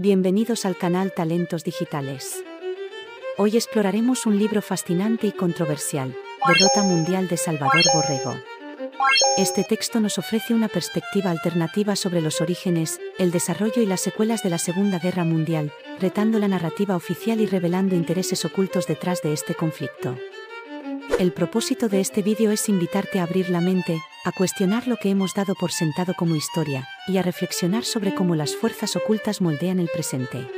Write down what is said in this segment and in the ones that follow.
Bienvenidos al canal Talentos Digitales. Hoy exploraremos un libro fascinante y controversial, Derrota Mundial de Salvador Borrego. Este texto nos ofrece una perspectiva alternativa sobre los orígenes, el desarrollo y las secuelas de la Segunda Guerra Mundial, retando la narrativa oficial y revelando intereses ocultos detrás de este conflicto. El propósito de este vídeo es invitarte a abrir la mente, a cuestionar lo que hemos dado por sentado como historia, y a reflexionar sobre cómo las fuerzas ocultas moldean el presente.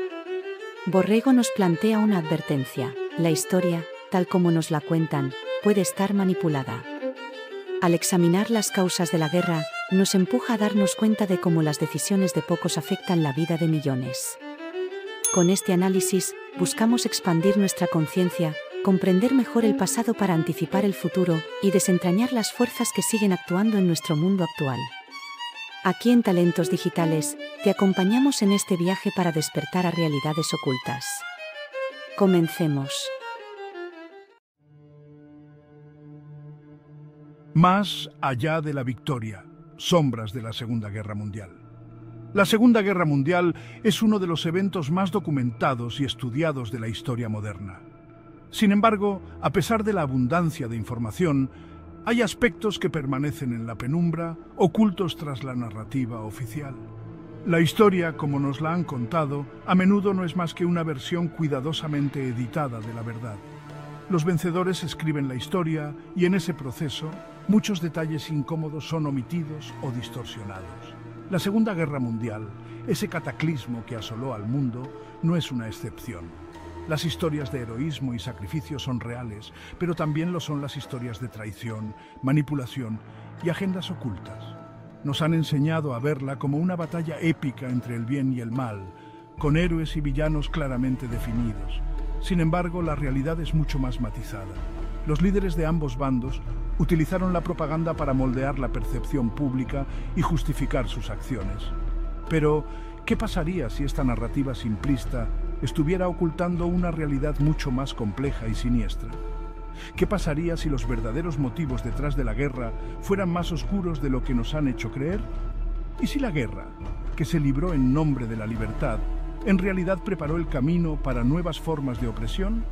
Borrego nos plantea una advertencia: la historia, tal como nos la cuentan, puede estar manipulada. Al examinar las causas de la guerra, nos empuja a darnos cuenta de cómo las decisiones de pocos afectan la vida de millones. Con este análisis, buscamos expandir nuestra conciencia, comprender mejor el pasado para anticipar el futuro y desentrañar las fuerzas que siguen actuando en nuestro mundo actual. Aquí en Talentos Digitales, te acompañamos en este viaje para despertar a realidades ocultas. Comencemos. Más allá de la victoria, sombras de la Segunda Guerra Mundial. La Segunda Guerra Mundial es uno de los eventos más documentados y estudiados de la historia moderna. Sin embargo, a pesar de la abundancia de información, hay aspectos que permanecen en la penumbra, ocultos tras la narrativa oficial. La historia, como nos la han contado, a menudo no es más que una versión cuidadosamente editada de la verdad. Los vencedores escriben la historia y en ese proceso, muchos detalles incómodos son omitidos o distorsionados. La Segunda Guerra Mundial, ese cataclismo que asoló al mundo, no es una excepción. Las historias de heroísmo y sacrificio son reales, pero también lo son las historias de traición, manipulación y agendas ocultas. Nos han enseñado a verla como una batalla épica entre el bien y el mal, con héroes y villanos claramente definidos. Sin embargo, la realidad es mucho más matizada. Los líderes de ambos bandos utilizaron la propaganda para moldear la percepción pública y justificar sus acciones. Pero, ¿qué pasaría si esta narrativa simplista estuviera ocultando una realidad mucho más compleja y siniestra? ¿Qué pasaría si los verdaderos motivos detrás de la guerra fueran más oscuros de lo que nos han hecho creer? ¿Y si la guerra, que se libró en nombre de la libertad, en realidad preparó el camino para nuevas formas de opresión?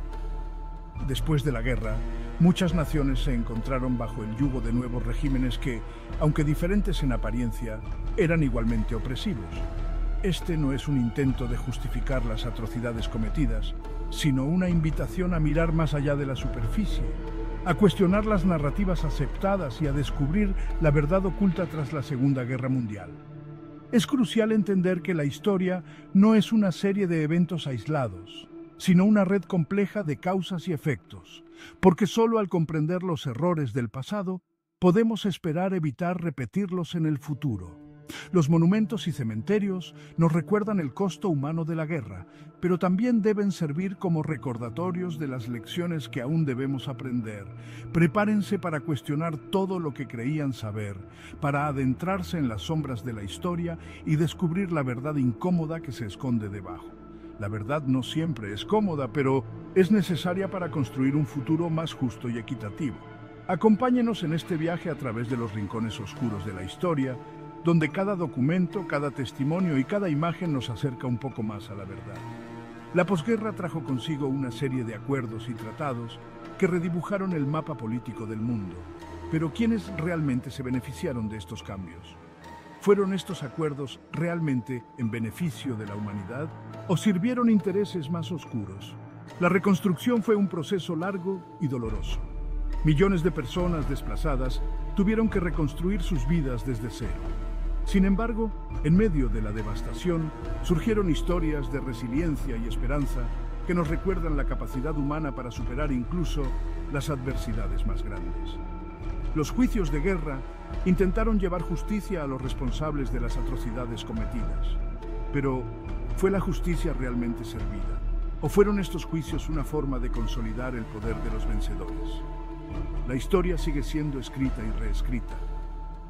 Después de la guerra, muchas naciones se encontraron bajo el yugo de nuevos regímenes que, aunque diferentes en apariencia, eran igualmente opresivos. Este no es un intento de justificar las atrocidades cometidas, sino una invitación a mirar más allá de la superficie, a cuestionar las narrativas aceptadas y a descubrir la verdad oculta tras la Segunda Guerra Mundial. Es crucial entender que la historia no es una serie de eventos aislados, sino una red compleja de causas y efectos, porque solo al comprender los errores del pasado podemos esperar evitar repetirlos en el futuro. Los monumentos y cementerios nos recuerdan el costo humano de la guerra, pero también deben servir como recordatorios de las lecciones que aún debemos aprender. Prepárense para cuestionar todo lo que creían saber, para adentrarse en las sombras de la historia y descubrir la verdad incómoda que se esconde debajo. La verdad no siempre es cómoda, pero es necesaria para construir un futuro más justo y equitativo. Acompáñenos en este viaje a través de los rincones oscuros de la historia, donde cada documento, cada testimonio y cada imagen nos acerca un poco más a la verdad. La posguerra trajo consigo una serie de acuerdos y tratados que redibujaron el mapa político del mundo. Pero ¿quiénes realmente se beneficiaron de estos cambios? ¿Fueron estos acuerdos realmente en beneficio de la humanidad o sirvieron intereses más oscuros? La reconstrucción fue un proceso largo y doloroso. Millones de personas desplazadas tuvieron que reconstruir sus vidas desde cero. Sin embargo, en medio de la devastación, surgieron historias de resiliencia y esperanza que nos recuerdan la capacidad humana para superar incluso las adversidades más grandes. Los juicios de guerra intentaron llevar justicia a los responsables de las atrocidades cometidas. Pero, ¿fue la justicia realmente servida? ¿O fueron estos juicios una forma de consolidar el poder de los vencedores? La historia sigue siendo escrita y reescrita.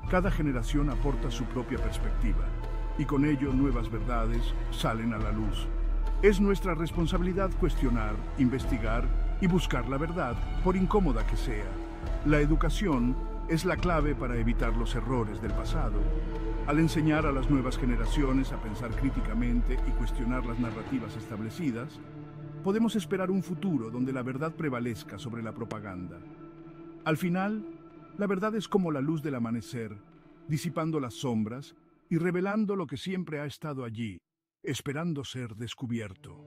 Cada generación aporta su propia perspectiva, y con ello nuevas verdades salen a la luz. Es nuestra responsabilidad cuestionar, investigar y buscar la verdad, por incómoda que sea. La educación es la clave para evitar los errores del pasado. Al enseñar a las nuevas generaciones a pensar críticamente y cuestionar las narrativas establecidas, podemos esperar un futuro donde la verdad prevalezca sobre la propaganda. Al final, la verdad es como la luz del amanecer, disipando las sombras y revelando lo que siempre ha estado allí, esperando ser descubierto.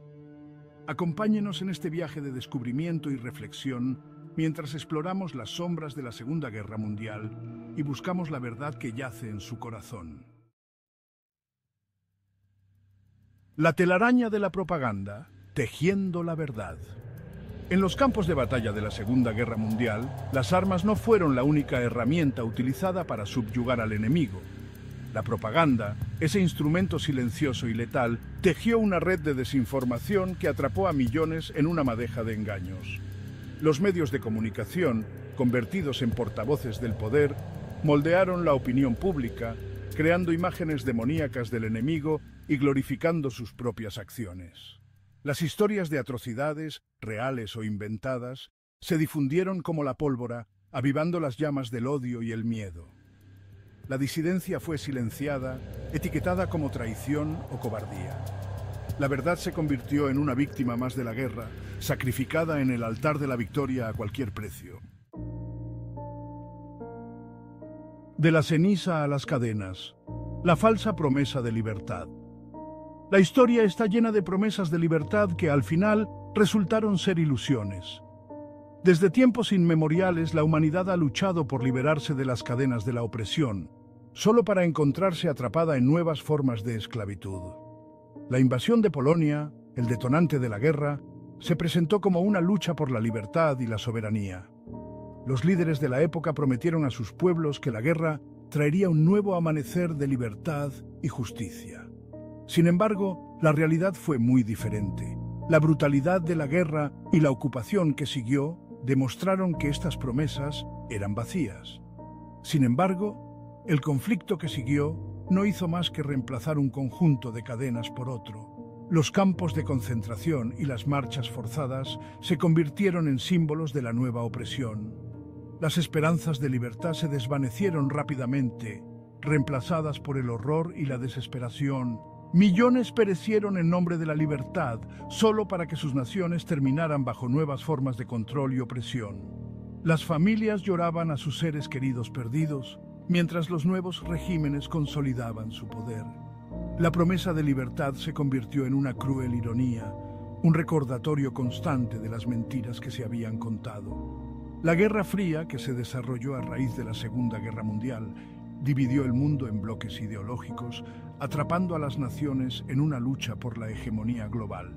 Acompáñenos en este viaje de descubrimiento y reflexión mientras exploramos las sombras de la Segunda Guerra Mundial y buscamos la verdad que yace en su corazón. La telaraña de la propaganda, tejiendo la verdad. En los campos de batalla de la Segunda Guerra Mundial, las armas no fueron la única herramienta utilizada para subyugar al enemigo. La propaganda, ese instrumento silencioso y letal, tejió una red de desinformación que atrapó a millones en una madeja de engaños. Los medios de comunicación, convertidos en portavoces del poder, moldearon la opinión pública, creando imágenes demoníacas del enemigo y glorificando sus propias acciones. Las historias de atrocidades, reales o inventadas, se difundieron como la pólvora, avivando las llamas del odio y el miedo. La disidencia fue silenciada, etiquetada como traición o cobardía. La verdad se convirtió en una víctima más de la guerra, sacrificada en el altar de la victoria a cualquier precio. De la ceniza a las cadenas, la falsa promesa de libertad. La historia está llena de promesas de libertad que al final resultaron ser ilusiones. Desde tiempos inmemoriales la humanidad ha luchado por liberarse de las cadenas de la opresión, solo para encontrarse atrapada en nuevas formas de esclavitud. La invasión de Polonia, el detonante de la guerra, se presentó como una lucha por la libertad y la soberanía. Los líderes de la época prometieron a sus pueblos que la guerra traería un nuevo amanecer de libertad y justicia. Sin embargo, la realidad fue muy diferente. La brutalidad de la guerra y la ocupación que siguió demostraron que estas promesas eran vacías. Sin embargo, el conflicto que siguió no hizo más que reemplazar un conjunto de cadenas por otro. Los campos de concentración y las marchas forzadas se convirtieron en símbolos de la nueva opresión. Las esperanzas de libertad se desvanecieron rápidamente, reemplazadas por el horror y la desesperación. Millones perecieron en nombre de la libertad, solo para que sus naciones terminaran bajo nuevas formas de control y opresión. Las familias lloraban a sus seres queridos perdidos, mientras los nuevos regímenes consolidaban su poder. La promesa de libertad se convirtió en una cruel ironía, un recordatorio constante de las mentiras que se habían contado. La Guerra Fría, que se desarrolló a raíz de la Segunda Guerra Mundial, dividió el mundo en bloques ideológicos, atrapando a las naciones en una lucha por la hegemonía global.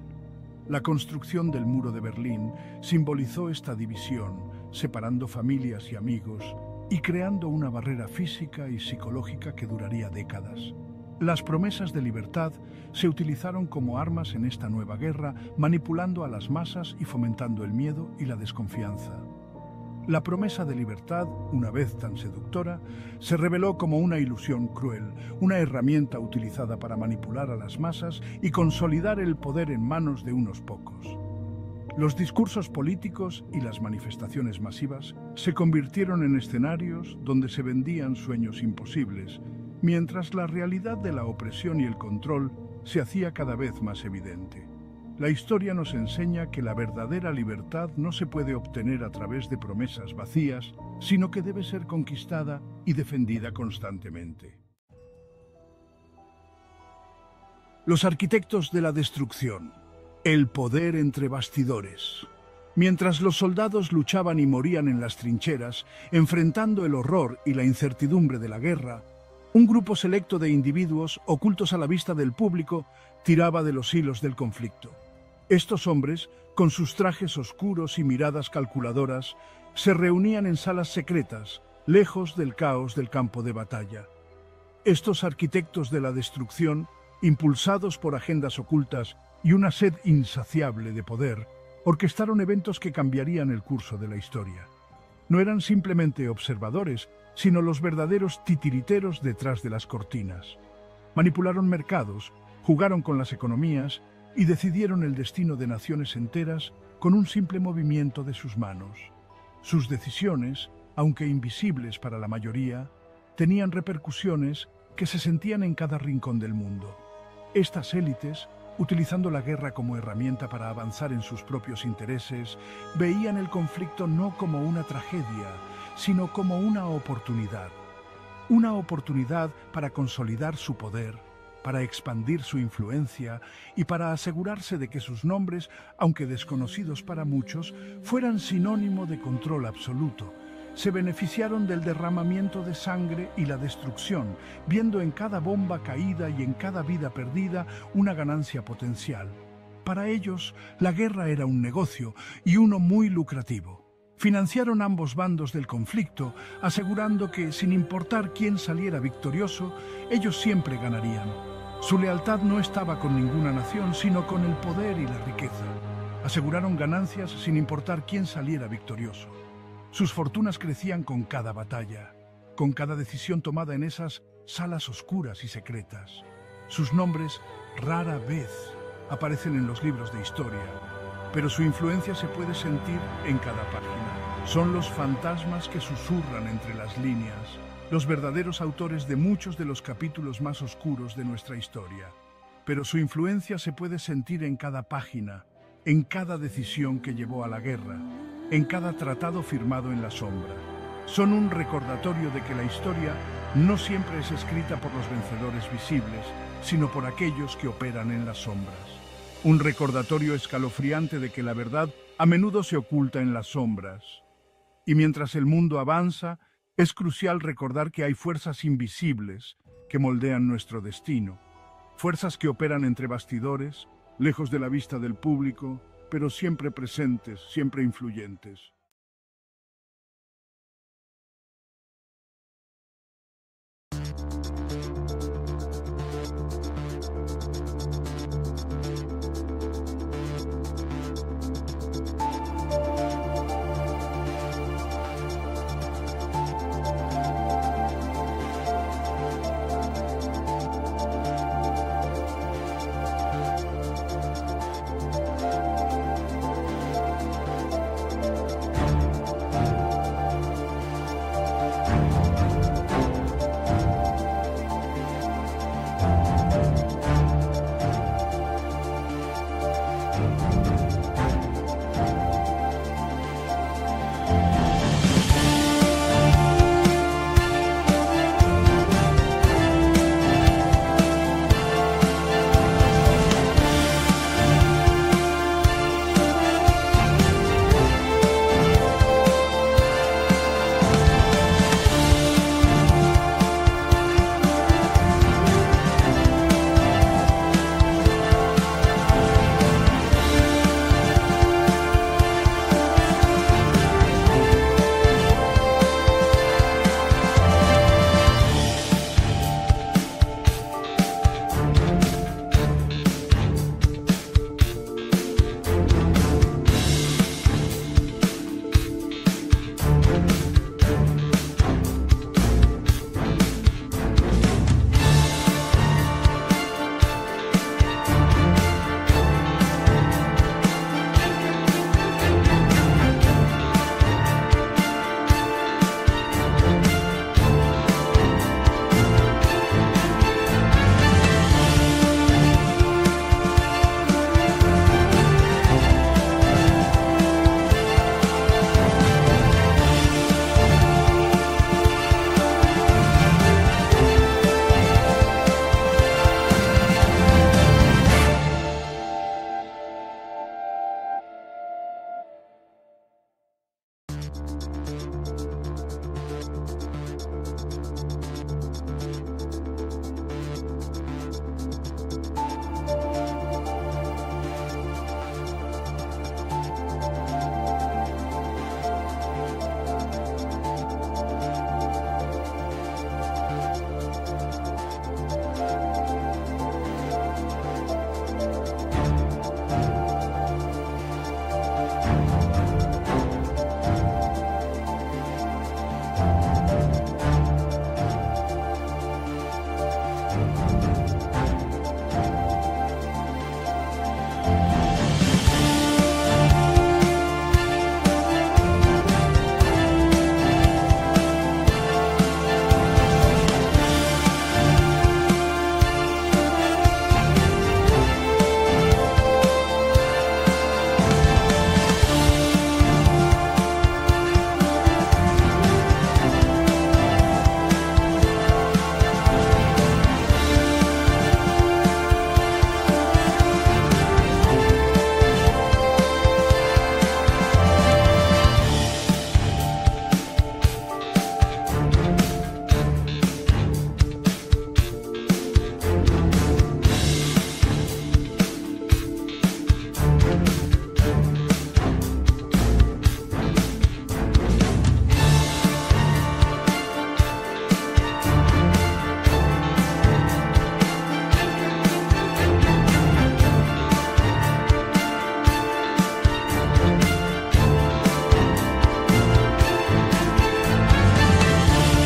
La construcción del Muro de Berlín simbolizó esta división, separando familias y amigos y creando una barrera física y psicológica que duraría décadas. Las promesas de libertad se utilizaron como armas en esta nueva guerra, manipulando a las masas y fomentando el miedo y la desconfianza. La promesa de libertad, una vez tan seductora, se reveló como una ilusión cruel, una herramienta utilizada para manipular a las masas y consolidar el poder en manos de unos pocos. Los discursos políticos y las manifestaciones masivas se convirtieron en escenarios donde se vendían sueños imposibles, mientras la realidad de la opresión y el control se hacía cada vez más evidente. La historia nos enseña que la verdadera libertad no se puede obtener a través de promesas vacías, sino que debe ser conquistada y defendida constantemente. Los arquitectos de la destrucción. El poder entre bastidores. Mientras los soldados luchaban y morían en las trincheras, enfrentando el horror y la incertidumbre de la guerra, un grupo selecto de individuos, ocultos a la vista del público, tiraba de los hilos del conflicto. Estos hombres, con sus trajes oscuros y miradas calculadoras, se reunían en salas secretas, lejos del caos del campo de batalla. Estos arquitectos de la destrucción, impulsados por agendas ocultas y una sed insaciable de poder, orquestaron eventos que cambiarían el curso de la historia. No eran simplemente observadores, sino los verdaderos titiriteros detrás de las cortinas. Manipularon mercados, jugaron con las economías y decidieron el destino de naciones enteras con un simple movimiento de sus manos. Sus decisiones, aunque invisibles para la mayoría, tenían repercusiones que se sentían en cada rincón del mundo. Estas élites, utilizando la guerra como herramienta para avanzar en sus propios intereses, veían el conflicto no como una tragedia, sino como una oportunidad. Una oportunidad para consolidar su poder, para expandir su influencia y para asegurarse de que sus nombres, aunque desconocidos para muchos, fueran sinónimo de control absoluto. Se beneficiaron del derramamiento de sangre y la destrucción, viendo en cada bomba caída y en cada vida perdida una ganancia potencial. Para ellos, la guerra era un negocio y uno muy lucrativo. Financiaron ambos bandos del conflicto, asegurando que, sin importar quién saliera victorioso, ellos siempre ganarían. Su lealtad no estaba con ninguna nación, sino con el poder y la riqueza. Aseguraron ganancias sin importar quién saliera victorioso. Sus fortunas crecían con cada batalla, con cada decisión tomada en esas salas oscuras y secretas. Sus nombres rara vez aparecen en los libros de historia, pero su influencia se puede sentir en cada página. Son los fantasmas que susurran entre las líneas, los verdaderos autores de muchos de los capítulos más oscuros de nuestra historia. Pero su influencia se puede sentir en cada página, en cada decisión que llevó a la guerra, en cada tratado firmado en la sombra. Son un recordatorio de que la historia no siempre es escrita por los vencedores visibles, sino por aquellos que operan en las sombras. Un recordatorio escalofriante de que la verdad a menudo se oculta en las sombras. Y mientras el mundo avanza, es crucial recordar que hay fuerzas invisibles que moldean nuestro destino. Fuerzas que operan entre bastidores, lejos de la vista del público, pero siempre presentes, siempre influyentes.